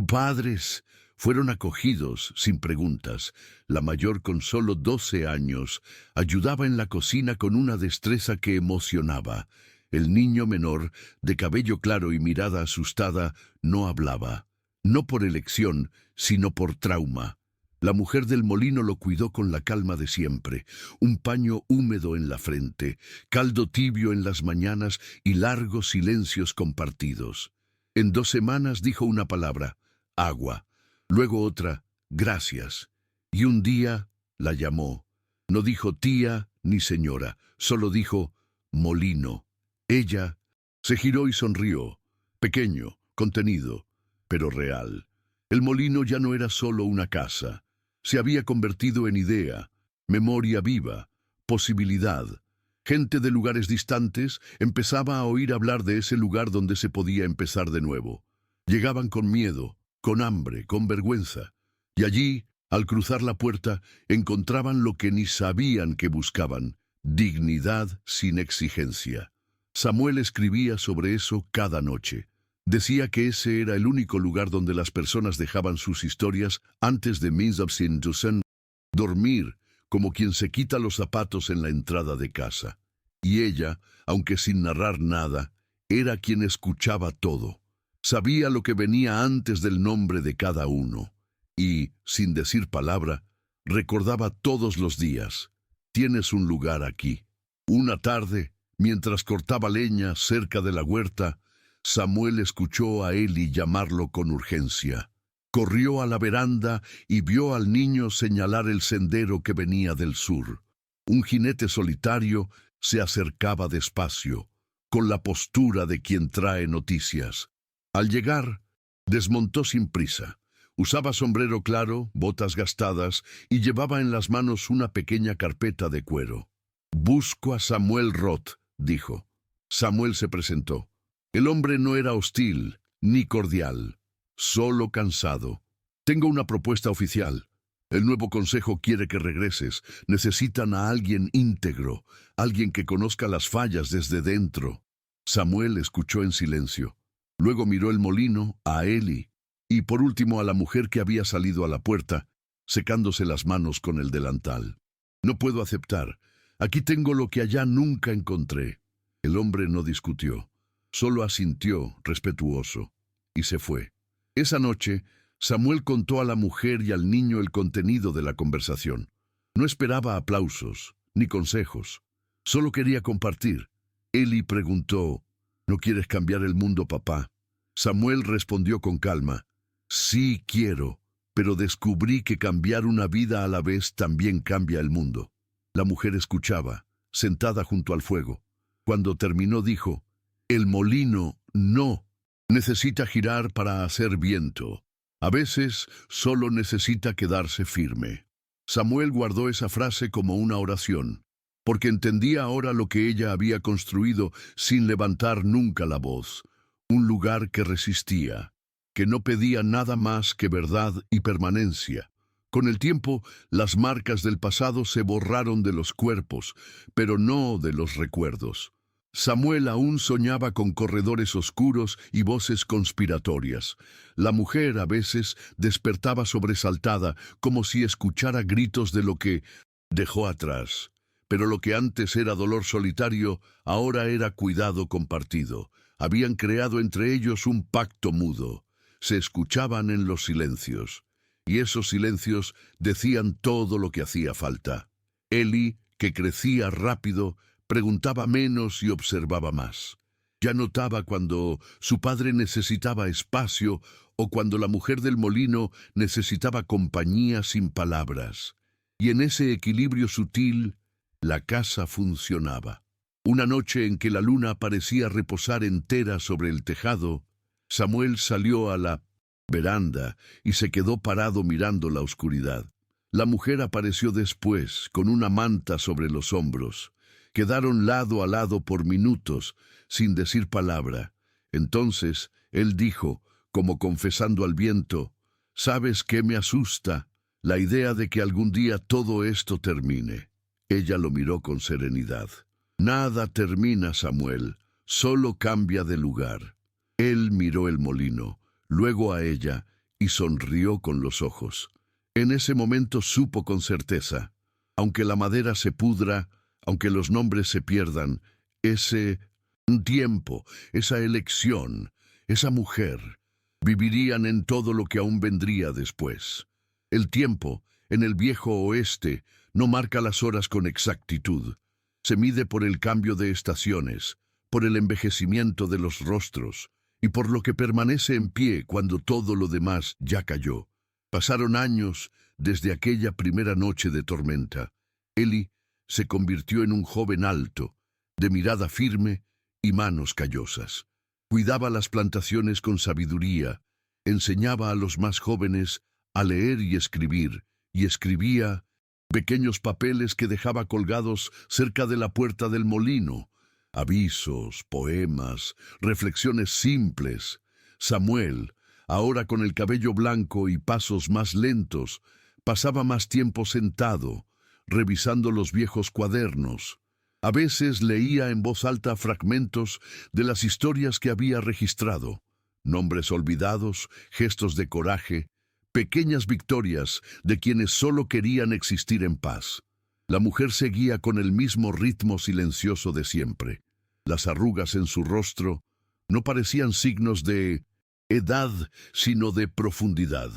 padres. Fueron acogidos sin preguntas. La mayor, con solo 12 años, ayudaba en la cocina con una destreza que emocionaba. El niño menor, de cabello claro y mirada asustada, no hablaba. No por elección, sino por trauma. La mujer del molino lo cuidó con la calma de siempre. Un paño húmedo en la frente, caldo tibio en las mañanas y largos silencios compartidos. En 2 semanas dijo una palabra: agua. Luego otra: gracias. Y un día la llamó. No dijo tía ni señora, solo dijo molino. Ella se giró y sonrió, pequeño, contenido, pero real. El molino ya no era solo una casa. Se había convertido en idea, memoria viva, posibilidad. Gente de lugares distantes empezaba a oír hablar de ese lugar donde se podía empezar de nuevo. Llegaban con miedo, con hambre, con vergüenza. Y allí, al cruzar la puerta, encontraban lo que ni sabían que buscaban: dignidad sin exigencia. Samuel escribía sobre eso cada noche. Decía que ese era el único lugar donde las personas dejaban sus historias antes de dormir, como quien se quita los zapatos en la entrada de casa. Y ella, aunque sin narrar nada, era quien escuchaba todo. Sabía lo que venía antes del nombre de cada uno. Y, sin decir palabra, recordaba todos los días: tienes un lugar aquí. Una tarde, mientras cortaba leña cerca de la huerta, Samuel escuchó a Eli llamarlo con urgencia. Corrió a la veranda y vio al niño señalar el sendero que venía del sur. Un jinete solitario se acercaba despacio, con la postura de quien trae noticias. Al llegar, desmontó sin prisa. Usaba sombrero claro, botas gastadas y llevaba en las manos una pequeña carpeta de cuero. «Busco a Samuel Roth», dijo. Samuel se presentó. El hombre no era hostil ni cordial, solo cansado. «Tengo una propuesta oficial. El nuevo consejo quiere que regreses. Necesitan a alguien íntegro, alguien que conozca las fallas desde dentro». Samuel escuchó en silencio. Luego miró el molino, a Eli, y por último a la mujer que había salido a la puerta, secándose las manos con el delantal. «No puedo aceptar. Aquí tengo lo que allá nunca encontré». El hombre no discutió, solo asintió, respetuoso, y se fue. Esa noche, Samuel contó a la mujer y al niño el contenido de la conversación. No esperaba aplausos, ni consejos. Solo quería compartir. Eli preguntó: «¿No quieres cambiar el mundo, papá?». Samuel respondió con calma: «Sí quiero, pero descubrí que cambiar una vida a la vez también cambia el mundo». La mujer escuchaba, sentada junto al fuego. Cuando terminó dijo: «El molino no necesita girar para hacer viento. A veces solo necesita quedarse firme». Samuel guardó esa frase como una oración, porque entendía ahora lo que ella había construido sin levantar nunca la voz. Un lugar que resistía, que no pedía nada más que verdad y permanencia. Con el tiempo, las marcas del pasado se borraron de los cuerpos, pero no de los recuerdos. Samuel aún soñaba con corredores oscuros y voces conspiratorias. La mujer a veces despertaba sobresaltada, como si escuchara gritos de lo que dejó atrás. Pero lo que antes era dolor solitario, ahora era cuidado compartido. Habían creado entre ellos un pacto mudo. Se escuchaban en los silencios. Y esos silencios decían todo lo que hacía falta. Eli, que crecía rápido, preguntaba menos y observaba más. Ya notaba cuando su padre necesitaba espacio o cuando la mujer del molino necesitaba compañía sin palabras. Y en ese equilibrio sutil, la casa funcionaba. Una noche en que la luna parecía reposar entera sobre el tejado, Samuel salió a la veranda y se quedó parado mirando la oscuridad. La mujer apareció después, con una manta sobre los hombros. Quedaron lado a lado por minutos, sin decir palabra. Entonces él dijo, como confesando al viento: «¿Sabes qué me asusta? La idea de que algún día todo esto termine». Ella lo miró con serenidad. «Nada termina, Samuel, solo cambia de lugar». Él miró el molino, luego a ella, y sonrió con los ojos. En ese momento supo con certeza: aunque la madera se pudra, aunque los nombres se pierdan, ese tiempo, esa elección, esa mujer, vivirían en todo lo que aún vendría después. El tiempo, en el viejo oeste, no marca las horas con exactitud. Se mide por el cambio de estaciones, por el envejecimiento de los rostros, y por lo que permanece en pie cuando todo lo demás ya cayó. Pasaron años desde aquella primera noche de tormenta. Eli se convirtió en un joven alto, de mirada firme y manos callosas. Cuidaba las plantaciones con sabiduría, enseñaba a los más jóvenes a leer y escribía pequeños papeles que dejaba colgados cerca de la puerta del molino, avisos, poemas, reflexiones simples. Samuel, ahora con el cabello blanco y pasos más lentos, pasaba más tiempo sentado, revisando los viejos cuadernos. A veces leía en voz alta fragmentos de las historias que había registrado, nombres olvidados, gestos de coraje, pequeñas victorias de quienes solo querían existir en paz. La mujer seguía con el mismo ritmo silencioso de siempre. Las arrugas en su rostro no parecían signos de edad, sino de profundidad.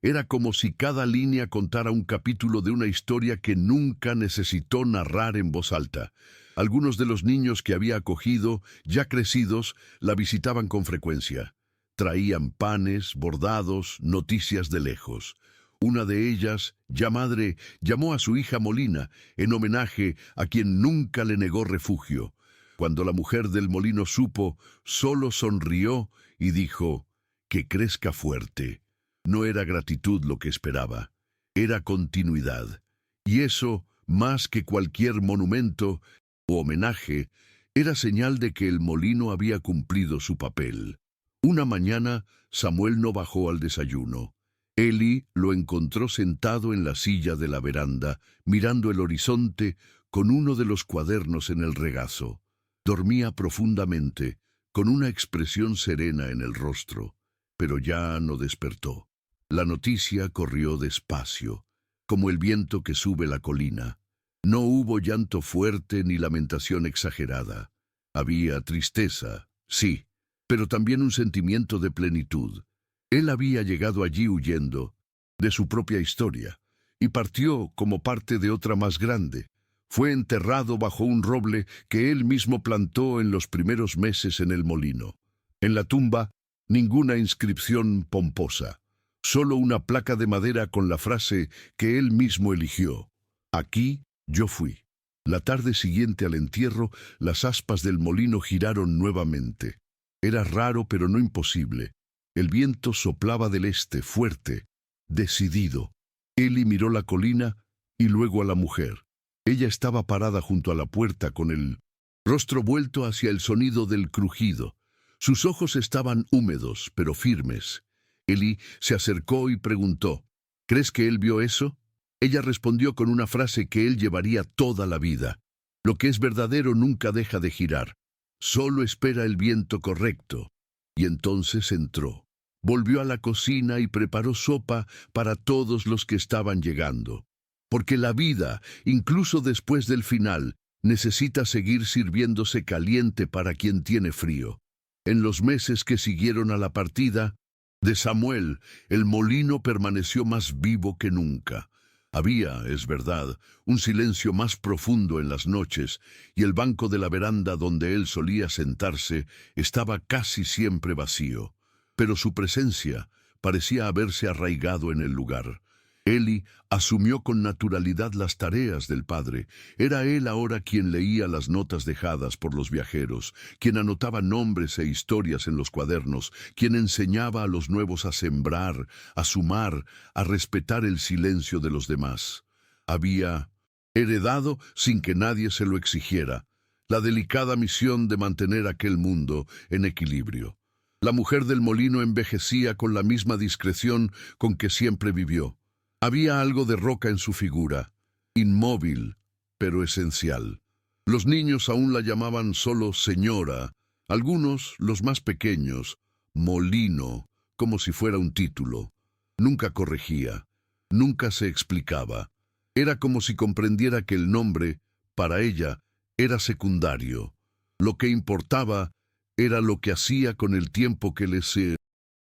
Era como si cada línea contara un capítulo de una historia que nunca necesitó narrar en voz alta. Algunos de los niños que había acogido, ya crecidos, la visitaban con frecuencia. Traían panes, bordados, noticias de lejos. Una de ellas, ya madre, llamó a su hija Molina, en homenaje a quien nunca le negó refugio. Cuando la mujer del molino supo, solo sonrió y dijo, «Que crezca fuerte». No era gratitud lo que esperaba, era continuidad. Y eso, más que cualquier monumento o homenaje, era señal de que el molino había cumplido su papel. Una mañana, Samuel no bajó al desayuno. Eli lo encontró sentado en la silla de la veranda, mirando el horizonte con uno de los cuadernos en el regazo. Dormía profundamente, con una expresión serena en el rostro, pero ya no despertó. La noticia corrió despacio, como el viento que sube la colina. No hubo llanto fuerte ni lamentación exagerada. Había tristeza, sí, pero también un sentimiento de plenitud. Él había llegado allí huyendo de su propia historia y partió como parte de otra más grande. Fue enterrado bajo un roble que él mismo plantó en los primeros meses en el molino. En la tumba, ninguna inscripción pomposa. Solo una placa de madera con la frase que él mismo eligió. Aquí yo fui. La tarde siguiente al entierro, las aspas del molino giraron nuevamente. Era raro pero no imposible. El viento soplaba del este, fuerte, decidido. Eli miró la colina y luego a la mujer. Ella estaba parada junto a la puerta con el rostro vuelto hacia el sonido del crujido. Sus ojos estaban húmedos, pero firmes. Eli se acercó y preguntó, «¿Crees que él vio eso?» Ella respondió con una frase que él llevaría toda la vida. Lo que es verdadero nunca deja de girar. Solo espera el viento correcto. Y entonces entró. Volvió a la cocina y preparó sopa para todos los que estaban llegando. Porque la vida, incluso después del final, necesita seguir sirviéndose caliente para quien tiene frío. En los meses que siguieron a la partida de Samuel, el molino permaneció más vivo que nunca. Había, es verdad, un silencio más profundo en las noches, y el banco de la veranda donde él solía sentarse estaba casi siempre vacío. Pero su presencia parecía haberse arraigado en el lugar. Eli asumió con naturalidad las tareas del padre. Era él ahora quien leía las notas dejadas por los viajeros, quien anotaba nombres e historias en los cuadernos, quien enseñaba a los nuevos a sembrar, a sumar, a respetar el silencio de los demás. Había heredado, sin que nadie se lo exigiera, la delicada misión de mantener aquel mundo en equilibrio. La mujer del molino envejecía con la misma discreción con que siempre vivió. Había algo de roca en su figura, inmóvil, pero esencial. Los niños aún la llamaban solo señora, algunos, los más pequeños, molino, como si fuera un título. Nunca corregía, nunca se explicaba. Era como si comprendiera que el nombre, para ella, era secundario. Lo que importaba era lo que hacía con el tiempo que le se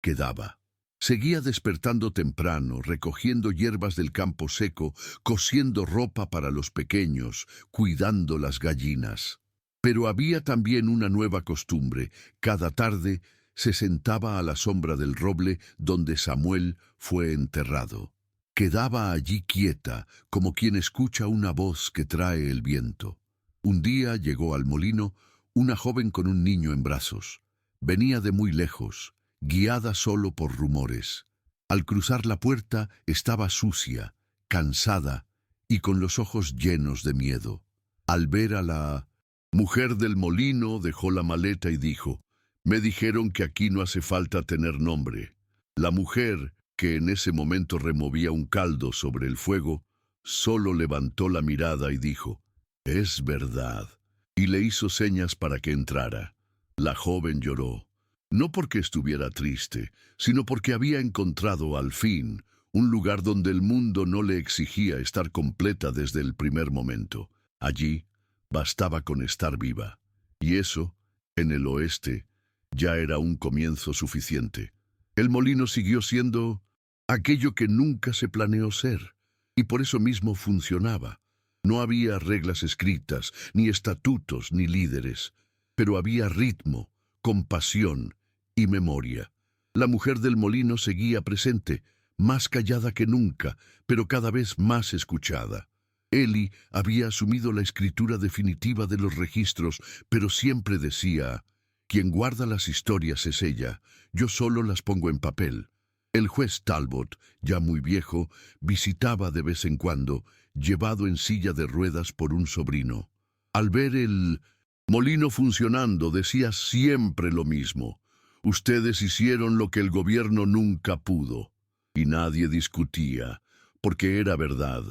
quedaba. Seguía despertando temprano, recogiendo hierbas del campo seco, cosiendo ropa para los pequeños, cuidando las gallinas. Pero había también una nueva costumbre. Cada tarde se sentaba a la sombra del roble donde Samuel fue enterrado. Quedaba allí quieta, como quien escucha una voz que trae el viento. Un día llegó al molino una joven con un niño en brazos. Venía de muy lejos, guiada solo por rumores. Al cruzar la puerta estaba sucia, cansada y con los ojos llenos de miedo. Al ver a la mujer del molino, dejó la maleta y dijo: «Me dijeron que aquí no hace falta tener nombre». La mujer, que en ese momento removía un caldo sobre el fuego, solo levantó la mirada y dijo: «Es verdad», y le hizo señas para que entrara. La joven lloró, no porque estuviera triste, sino porque había encontrado al fin un lugar donde el mundo no le exigía estar completa desde el primer momento. Allí bastaba con estar viva, y eso, en el oeste, ya era un comienzo suficiente. El molino siguió siendo aquello que nunca se planeó ser, y por eso mismo funcionaba. No había reglas escritas, ni estatutos, ni líderes, pero había ritmo, compasión y memoria. La mujer del molino seguía presente, más callada que nunca, pero cada vez más escuchada. Eli había asumido la escritura definitiva de los registros, pero siempre decía: «Quien guarda las historias es ella, yo solo las pongo en papel». El juez Talbot, ya muy viejo, visitaba de vez en cuando, llevado en silla de ruedas por un sobrino. Al ver el molino funcionando, decía siempre lo mismo: «Ustedes hicieron lo que el gobierno nunca pudo». Y nadie discutía, porque era verdad.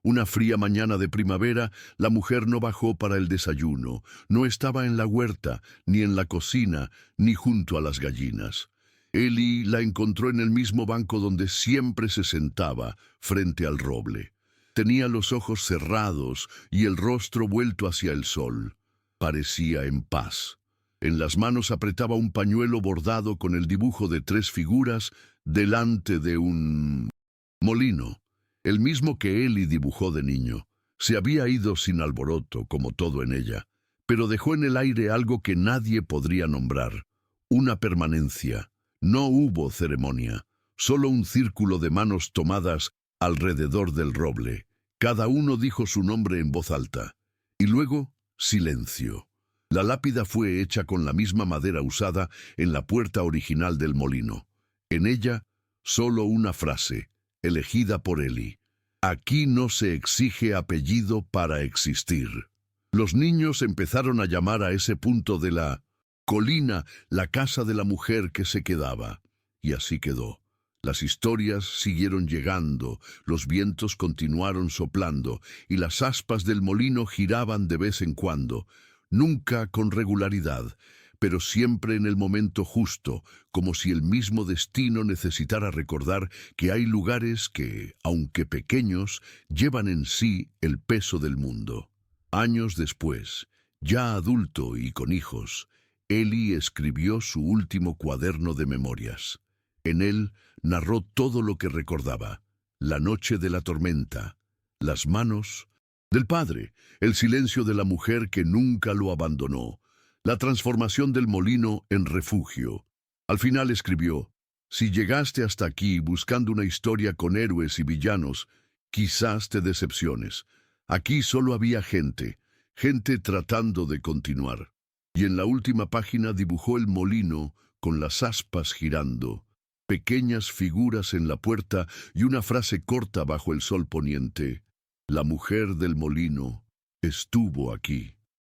Una fría mañana de primavera, la mujer no bajó para el desayuno, no estaba en la huerta, ni en la cocina, ni junto a las gallinas. Eli la encontró en el mismo banco donde siempre se sentaba, frente al roble. Tenía los ojos cerrados y el rostro vuelto hacia el sol. Parecía en paz. En las manos apretaba un pañuelo bordado con el dibujo de 3 figuras delante de un molino, el mismo que Eli dibujó de niño. Se había ido sin alboroto, como todo en ella, pero dejó en el aire algo que nadie podría nombrar: una permanencia. No hubo ceremonia, solo un círculo de manos tomadas alrededor del roble. Cada uno dijo su nombre en voz alta. Y luego, silencio. La lápida fue hecha con la misma madera usada en la puerta original del molino. En ella, solo una frase, elegida por Eli: «Aquí no se exige apellido para existir». Los niños empezaron a llamar a ese punto de la colina la casa de la mujer que se quedaba. Y así quedó. Las historias siguieron llegando, los vientos continuaron soplando, y las aspas del molino giraban de vez en cuando, nunca con regularidad, pero siempre en el momento justo, como si el mismo destino necesitara recordar que hay lugares que, aunque pequeños, llevan en sí el peso del mundo. Años después, ya adulto y con hijos, Eli escribió su último cuaderno de memorias. En él narró todo lo que recordaba: la noche de la tormenta, las manos del padre, el silencio de la mujer que nunca lo abandonó, la transformación del molino en refugio. Al final escribió: «Si llegaste hasta aquí buscando una historia con héroes y villanos, quizás te decepciones. Aquí solo había gente, gente tratando de continuar». Y en la última página dibujó el molino con las aspas girando, pequeñas figuras en la puerta y una frase corta bajo el sol poniente: «La mujer del molino estuvo aquí».